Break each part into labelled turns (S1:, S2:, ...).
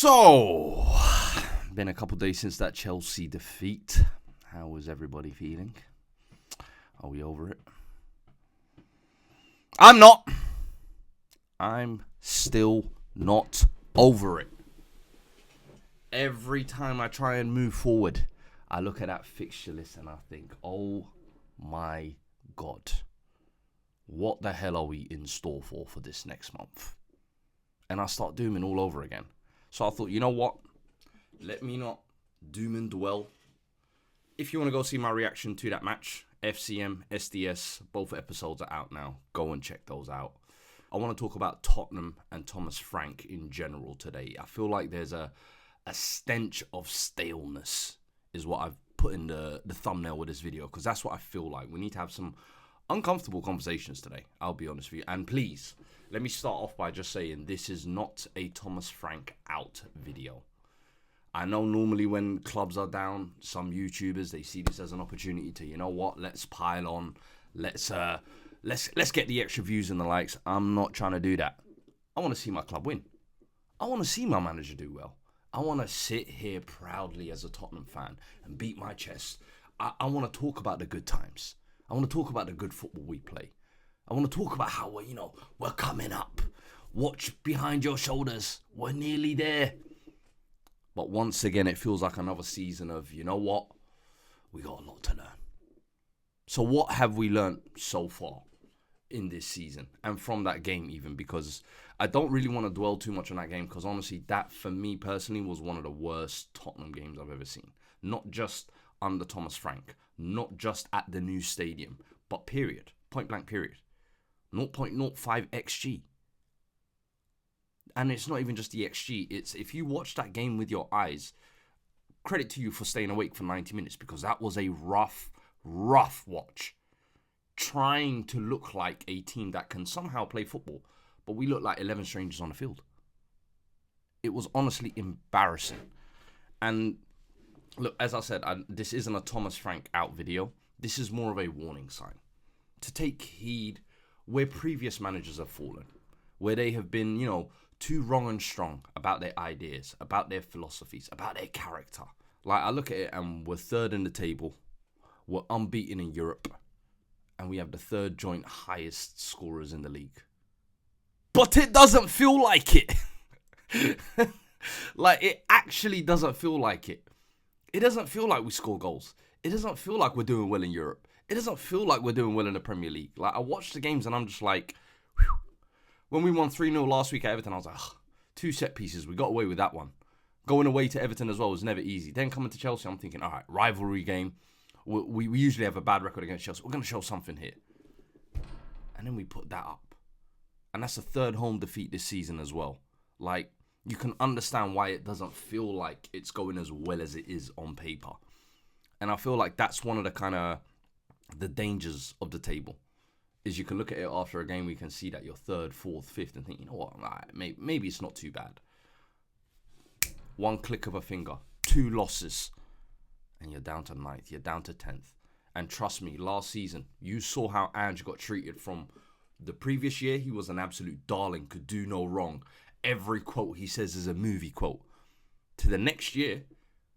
S1: So, been a couple days since that Chelsea defeat. How is everybody feeling? Are we over it? I'm not. I'm still not over it. Every time I try and move forward, I look at that fixture list and I think, oh my God, what the hell are we in store for this next month? And I start dooming all over again. So I thought, you know what? Let me not doom and dwell. If you want to go see my reaction to that match, FCM, SDS, both episodes are out now. Go and check those out. I want to talk about Tottenham and Thomas Frank in general today. I feel like there's a stench of staleness is what I've put in the thumbnail with this video, because that's what I feel like. We need to have some uncomfortable conversations today, I'll be honest with you. And please, let me start off by just saying this is not a Thomas Frank out video. I know normally when clubs are down, some YouTubers, they see this as an opportunity to, you know what, let's pile on, let's get the extra views and the likes. I'm not trying to do that. I want to see my club win. I want to see my manager do well. I want to sit here proudly as a Tottenham fan and beat my chest. I want to talk about the good times. I want to talk about the good football we play. I want to talk about how we're coming up. Watch behind your shoulders. We're nearly there. But once again, it feels like another season of, you know what? We got a lot to learn. So what have we learned so far in this season? And from that game even, because I don't really want to dwell too much on that game, because honestly, that for me personally was one of the worst Tottenham games I've ever seen. Not just under Thomas Frank, not just at the new stadium, but period. Point blank period. 0.05 XG. And it's not even just the XG. It's if you watch that game with your eyes, credit to you for staying awake for 90 minutes, because that was a rough watch. Trying to look like a team that can somehow play football, but we look like 11 strangers on the field. It was honestly embarrassing. And look, as I said, this isn't a Thomas Frank out video. This is more of a warning sign. To take heed where previous managers have fallen, where they have been, too wrong and strong about their ideas, about their philosophies, about their character. Like, I look at it and we're third in the table. We're unbeaten in Europe. And we have the third joint highest scorers in the league. But it doesn't feel like it. Like, it actually doesn't feel like it. It doesn't feel like we score goals. It doesn't feel like we're doing well in Europe. It doesn't feel like we're doing well in the Premier League. Like, I watch the games and I'm just like, whew. When we won 3-0 last week at Everton, I was like, 2 set pieces. We got away with that one. Going away to Everton as well was never easy. Then coming to Chelsea, I'm thinking, all right, rivalry game. We usually have a bad record against Chelsea. We're going to show something here. And then we put that up. And that's the third home defeat this season as well. Like, you can understand why it doesn't feel like it's going as well as it is on paper. And I feel like that's one of the dangers of the table. Is you can look at it after a game, we can see that you're third, fourth, fifth, and think, you know what, maybe it's not too bad. One click of a finger, 2 losses, and you're down to 9th, you're down to 10th. And trust me, last season, you saw how Ange got treated from the previous year. He was an absolute darling, could do no wrong. Every quote he says is a movie quote. To the next year,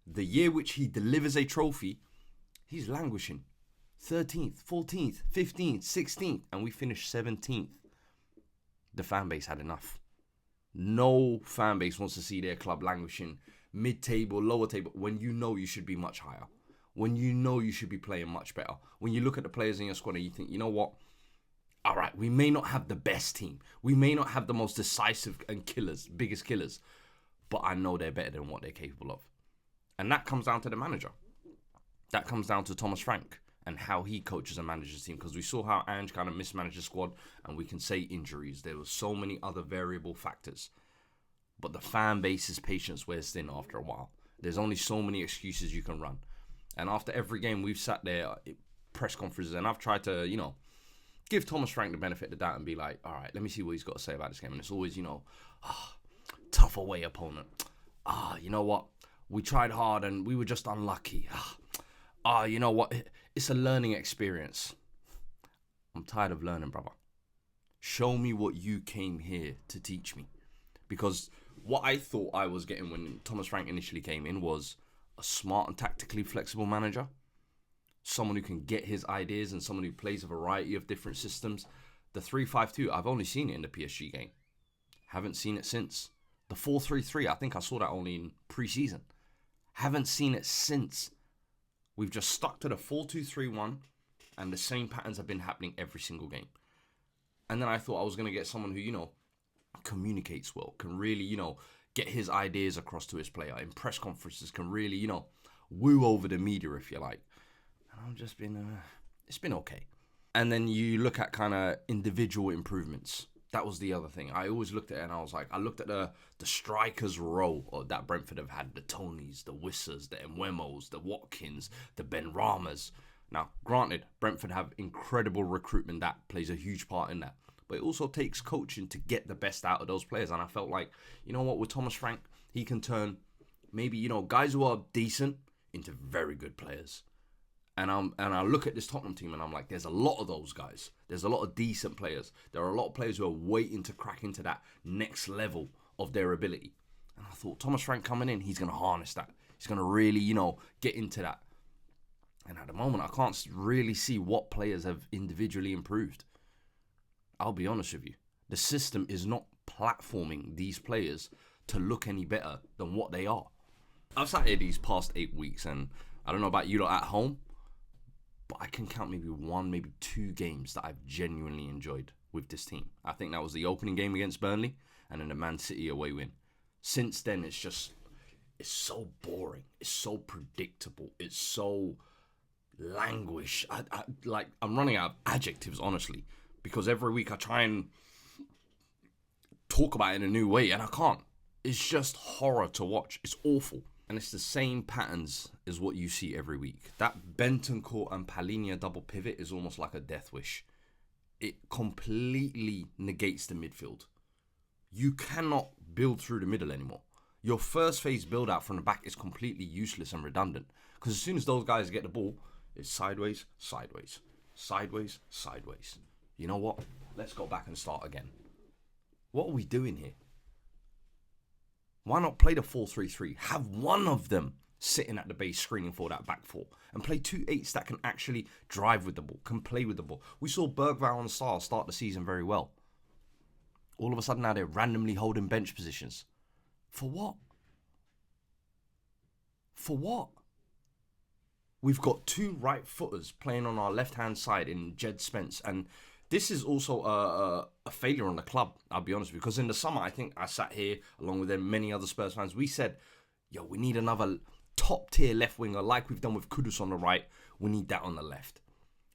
S1: the year which he delivers a trophy, he's languishing. 13th, 14th, 15th, 16th, and we finished 17th. The fan base had enough. No fan base wants to see their club languishing mid-table, lower table, when you know you should be much higher. When you know you should be playing much better. When you look at the players in your squad and you think, you know what? All right, we may not have the best team. We may not have the most decisive and biggest killers, but I know they're better than what they're capable of. And that comes down to the manager. That comes down to Thomas Frank and how he coaches and manages his team. Because we saw how Ange kind of mismanaged the squad, and we can say injuries. There were so many other variable factors. But the fan base's patience wears thin after a while. There's only so many excuses you can run. And after every game, we've sat there at press conferences, and I've tried to, give Thomas Frank the benefit of the doubt and be like, all right, let me see what he's got to say about this game. And it's always, tough away opponent. You know what? We tried hard and we were just unlucky. You know what? It's a learning experience. I'm tired of learning, brother. Show me what you came here to teach me. Because What I thought I was getting when Thomas Frank initially came in was a smart and tactically flexible manager. Someone who can get his ideas and someone who plays a variety of different systems. The 3-5-2, I've only seen it in the PSG game. Haven't seen it since. The 4-3-3, I think I saw that only in pre-season. Haven't seen it since. We've just stuck to the 4-2-3-1 and the same patterns have been happening every single game. And then I thought I was going to get someone who, communicates well, can really, get his ideas across to his player. In press conferences, can really, woo over the media, if you like. And I've just been, it's been okay. And then you look at kind of individual improvements. That was the other thing. I always looked at it and I was like, I looked at the strikers row that Brentford have had. The Tonys, the Wissers, the Mwemos, the Watkins, the Ben Ramas. Now, granted, Brentford have incredible recruitment that plays a huge part in that. But it also takes coaching to get the best out of those players. And I felt like, with Thomas Frank, he can turn maybe, guys who are decent into very good players. And I look at this Tottenham team and I'm like, there's a lot of those guys. There's a lot of decent players. There are a lot of players who are waiting to crack into that next level of their ability. And I thought, Thomas Frank coming in, he's going to harness that. He's going to really, get into that. And at the moment, I can't really see what players have individually improved. I'll be honest with you. The system is not platforming these players to look any better than what they are. I've sat here these past 8 weeks and I don't know about you lot at home, but I can count maybe 1, maybe 2 games that I've genuinely enjoyed with this team. I think that was the opening game against Burnley and then the Man City away win. Since then, it's so boring. It's so predictable. It's so languish. I'm running out of adjectives, honestly, because every week I try and talk about it in a new way and I can't. It's just horror to watch. It's awful. And it's the same patterns as what you see every week. That Bentancur and Palhinha double pivot is almost like a death wish. It completely negates the midfield. You cannot build through the middle anymore. Your first phase build out from the back is completely useless and redundant. Because as soon as those guys get the ball, it's sideways, sideways, sideways, sideways. You know what? Let's go back and start again. What are we doing here? Why not play the 4-3-3? Have one of them sitting at the base screening for that back four and play 2 8s that can actually drive with the ball, can play with the ball. We saw Bergvall and Sarr start the season very well. All of a sudden now they're randomly holding bench positions. For what? For what? We've got 2 right footers playing on our left-hand side in Jed Spence, and this is also a failure on the club, I'll be honest with you. Because in the summer, I think I sat here, along with many other Spurs fans, we said, we need another top-tier left winger like we've done with Kudus on the right. We need that on the left.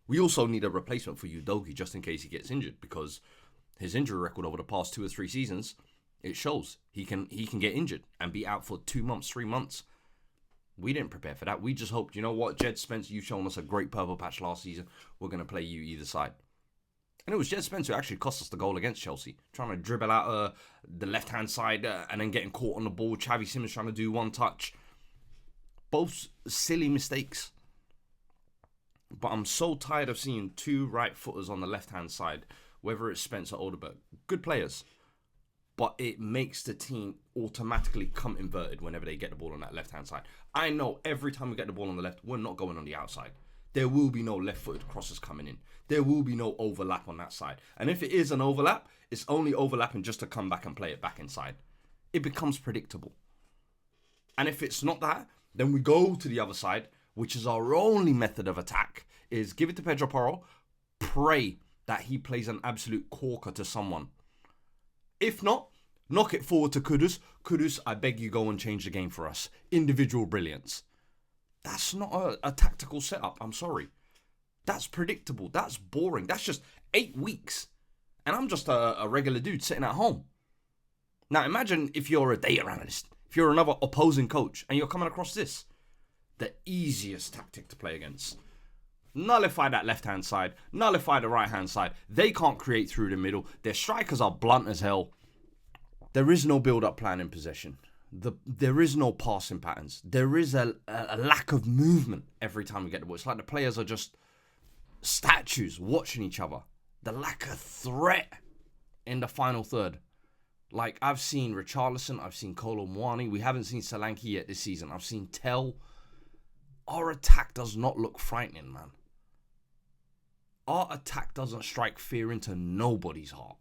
S1: We also need a replacement for Udogie just in case he gets injured, because his injury record over the past 2 or 3 seasons, it shows he can get injured and be out for 2 months, 3 months. We didn't prepare for that. We just hoped, Jed Spence, you've shown us a great purple patch last season. We're going to play you either side. And it was Jed Spence who actually cost us the goal against Chelsea. Trying to dribble out the left-hand side and then getting caught on the ball. Xavi Simons trying to do one touch. Both silly mistakes. But I'm so tired of seeing 2 right-footers on the left-hand side, whether it's Spence or Odeberg. Good players. But it makes the team automatically come inverted whenever they get the ball on that left-hand side. I know every time we get the ball on the left, we're not going on the outside. There will be no left-footed crosses coming in. There will be no overlap on that side. And if it is an overlap, it's only overlapping just to come back and play it back inside. It becomes predictable. And if it's not that, then we go to the other side, which is our only method of attack, is give it to Pedro Porro, pray that he plays an absolute corker to someone. If not, knock it forward to Kudus. Kudus, I beg you, go and change the game for us. Individual brilliance. That's not a tactical setup. I'm sorry. That's predictable. That's boring. That's just 8 weeks. And I'm just a regular dude sitting at home. Now imagine if you're a data analyst, if you're another opposing coach, and you're coming across this. The easiest tactic to play against. Nullify that left-hand side. Nullify the right-hand side. They can't create through the middle. Their strikers are blunt as hell. There is no build-up plan in possession. There is no passing patterns. There is a lack of movement every time we get the ball. It's like the players are just statues watching each other. The lack of threat in the final third. Like, I've seen Richarlison, I've seen Kolo Muani. We haven't seen Solanke yet this season. I've seen Tell. Our attack does not look frightening, man. Our attack doesn't strike fear into nobody's heart.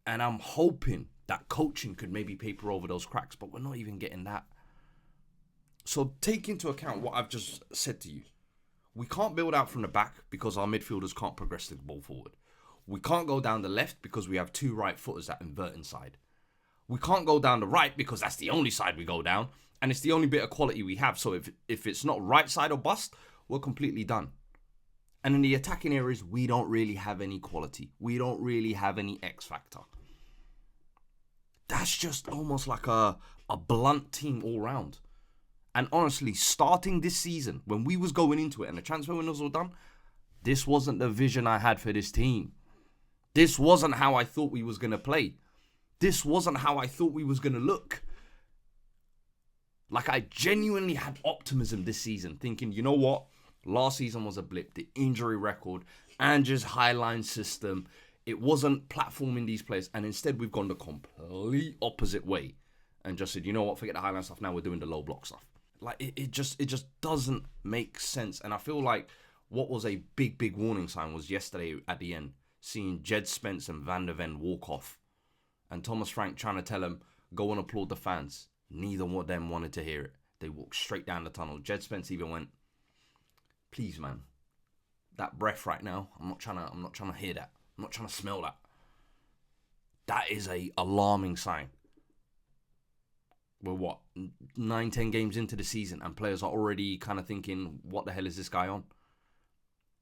S1: And I'm hoping that coaching could maybe paper over those cracks, but we're not even getting that. So take into account what I've just said to you. We can't build out from the back because our midfielders can't progress the ball forward. We can't go down the left because we have two right footers that invert inside. We can't go down the right because that's the only side we go down. And it's the only bit of quality we have. So if it's not right side or bust, we're completely done. And in the attacking areas, we don't really have any quality. We don't really have any X factor. That's just almost like a blunt team all round. And honestly, starting this season, when we was going into it and the transfer windows were done, this wasn't the vision I had for this team. This wasn't how I thought we was going to play. This wasn't how I thought we was going to look. Like, I genuinely had optimism this season, thinking, you know what? Last season was a blip. The injury record, Ange's highline system, it wasn't platforming these players. And instead, we've gone the complete opposite way and just said, you know what? Forget the highline stuff. Now we're doing the low block stuff. Like, it just doesn't make sense. And I feel like what was a big warning sign was yesterday at the end, seeing Jed Spence and Van der Ven walk off. And Thomas Frank trying to tell them, go and applaud the fans. Neither one of them wanted to hear it. They walked straight down the tunnel. Jed Spence even went, please, man, that breath right now, I'm not trying to hear that. I'm not trying to smell that. That is a alarming sign. We're what, 9-10 games into the season and players are already kind of thinking, what the hell is this guy on?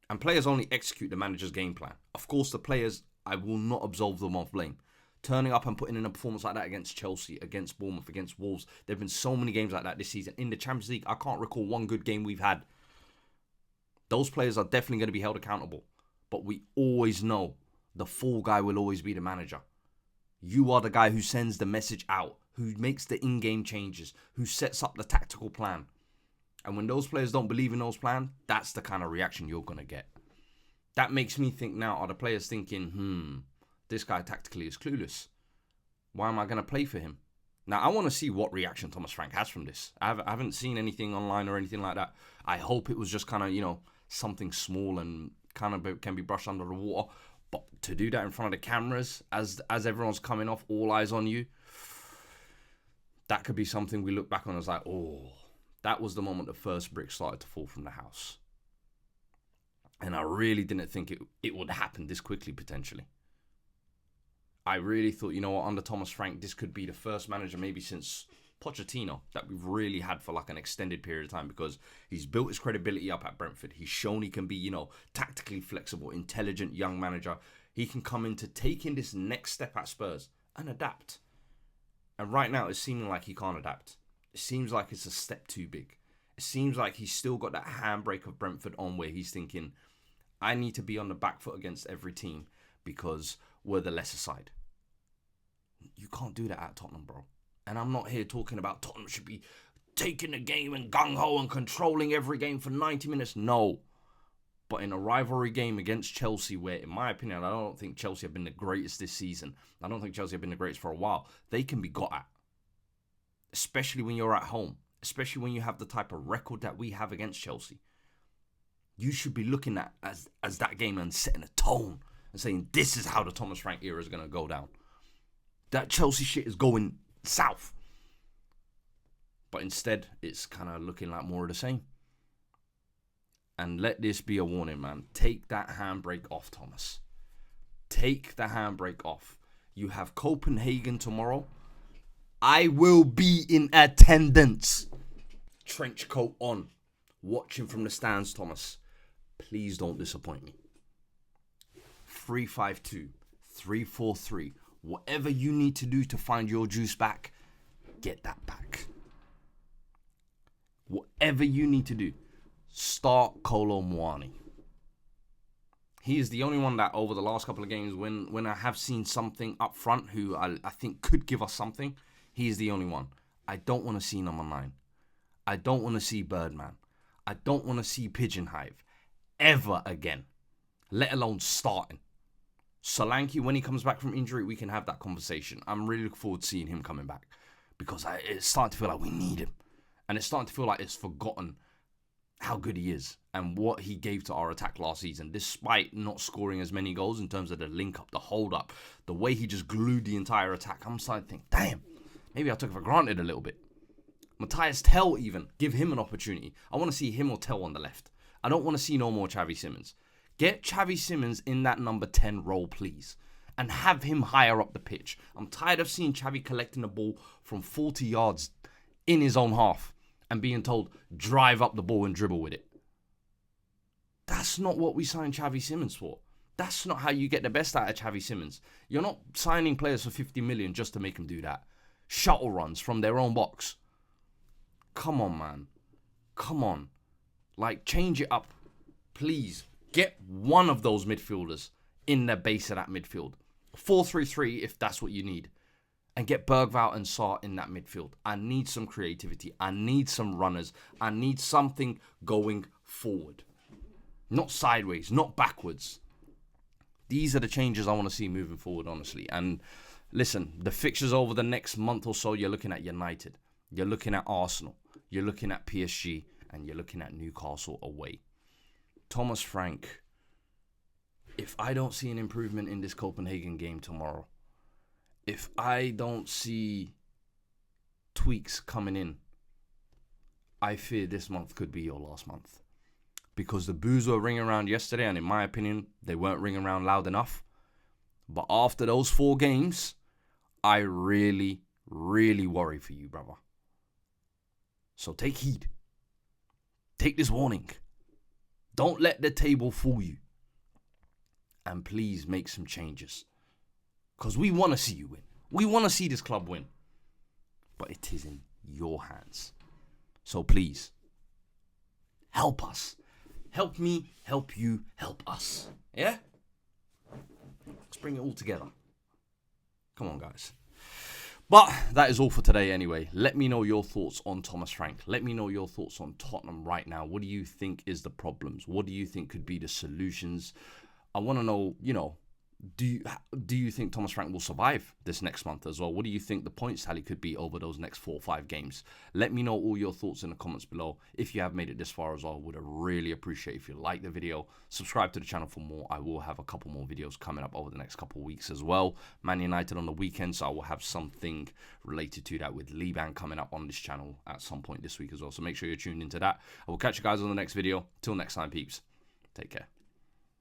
S1: And players only execute the manager's game plan. Of course, the players, I will not absolve them of blame. Turning up and putting in a performance like that against Chelsea, against Bournemouth, against Wolves. There have been so many games like that this season. In the Champions League, I can't recall one good game we've had. Those players are definitely going to be held accountable. But we always know the fall guy will always be the manager. You are the guy who sends the message out, who makes the in-game changes, who sets up the tactical plan. And when those players don't believe in those plans, that's the kind of reaction you're going to get. That makes me think now, are the players thinking, this guy tactically is clueless. Why am I going to play for him? Now, I want to see what reaction Thomas Frank has from this. I haven't seen anything online or anything like that. I hope it was just kind of, something small and kind of can be brushed under the water. But to do that in front of the cameras, as everyone's coming off, all eyes on you, that could be something we look back on as like, oh, that was the moment the first brick started to fall from the house. And I really didn't think it would happen this quickly, potentially. I really thought, under Thomas Frank, this could be the first manager maybe since Pochettino that we've really had for like an extended period of time, because he's built his credibility up at Brentford. He's shown he can be, tactically flexible, intelligent young manager. He can come into taking this next step at Spurs and adapt. And right now, it's seeming like he can't adapt. It seems like it's a step too big. It seems like he's still got that handbrake of Brentford on, where he's thinking, I need to be on the back foot against every team because we're the lesser side. You can't do that at Tottenham, bro. And I'm not here talking about Tottenham should be taking the game and gung-ho and controlling every game for 90 minutes. No. But in a rivalry game against Chelsea, where, in my opinion, I don't think Chelsea have been the greatest this season. I don't think Chelsea have been the greatest for a while. They can be got at. Especially when you're at home. Especially when you have the type of record that we have against Chelsea. You should be looking at as that game and setting a tone and saying, this is how the Thomas Frank era is going to go down. That Chelsea shit is going south. But instead, it's kind of looking like more of the same. And let this be a warning, man. Take that handbrake off, Thomas. Take the handbrake off. You have Copenhagen tomorrow. I will be in attendance. Trench coat on. Watching from the stands, Thomas. Please don't disappoint me. 3-5-2. 3-4-3. Whatever you need to do to find your juice back, get that back. Whatever you need to do. Start Kolo Muani. He is the only one that over the last couple of games, when I have seen something up front who I think could give us something, he is the only one. I don't want to see number 9. I don't want to see Birdman. I don't want to see Pigeon Hive ever again, let alone starting. Solanke, when he comes back from injury, we can have that conversation. I'm really looking forward to seeing him coming back because it's starting to feel like we need him. And it's starting to feel like it's forgotten how good he is and what he gave to our attack last season, despite not scoring as many goals in terms of the link-up, the hold-up, the way he just glued the entire attack. I'm starting to think, damn, maybe I took it for granted a little bit. Matthias Tell even, give him an opportunity. I want to see him or Tell on the left. I don't want to see no more Xavi Simons. Get Xavi Simons in that number 10 role, please. And have him higher up the pitch. I'm tired of seeing Xavi collecting the ball from 40 yards in his own half and being told, drive up the ball and dribble with it. That's not what we signed Xavi Simons for. That's not how you get the best out of Xavi Simons. You're not signing players for 50 million just to make them do that. Shuttle runs from their own box. Come on, man. Come on. Like, change it up. Please. Get one of those midfielders in the base of that midfield. 4-3-3 if that's what you need. And get Bergvall and Sarr in that midfield. I need some creativity. I need some runners. I need something going forward. Not sideways, not backwards. These are the changes I want to see moving forward, honestly. And listen, the fixtures over the next month or so, you're looking at United. You're looking at Arsenal. You're looking at PSG. And you're looking at Newcastle away. Thomas Frank, if I don't see an improvement in this Copenhagen game tomorrow, if I don't see tweaks coming in, I fear this month could be your last month. Because the boos were ringing around yesterday, and in my opinion, they weren't ringing around loud enough. But after those 4 games, I really, really worry for you, brother. So take heed. Take this warning. Don't let the table fool you. And please make some changes. Because we want to see you win. We want to see this club win. But it is in your hands. So please, help us. Help me, help you, help us. Yeah? Let's bring it all together. Come on, guys. But that is all for today anyway. Let me know your thoughts on Thomas Frank. Let me know your thoughts on Tottenham right now. What do you think is the problems? What do you think could be the solutions? I want to know, do you think Thomas Frank will survive this next month as well? What do you think the points tally could be over those next 4 or 5 games? Let me know all your thoughts in the comments below. If you have made it this far as well, would really appreciate if you like the video. Subscribe to the channel for more. I will have a couple more videos coming up over the next couple of weeks as well. Man United on the weekend, so I will have something related to that with Liban coming up on this channel at some point this week as well. So make sure you're tuned into that. I will catch you guys on the next video. Till next time, peeps. Take care.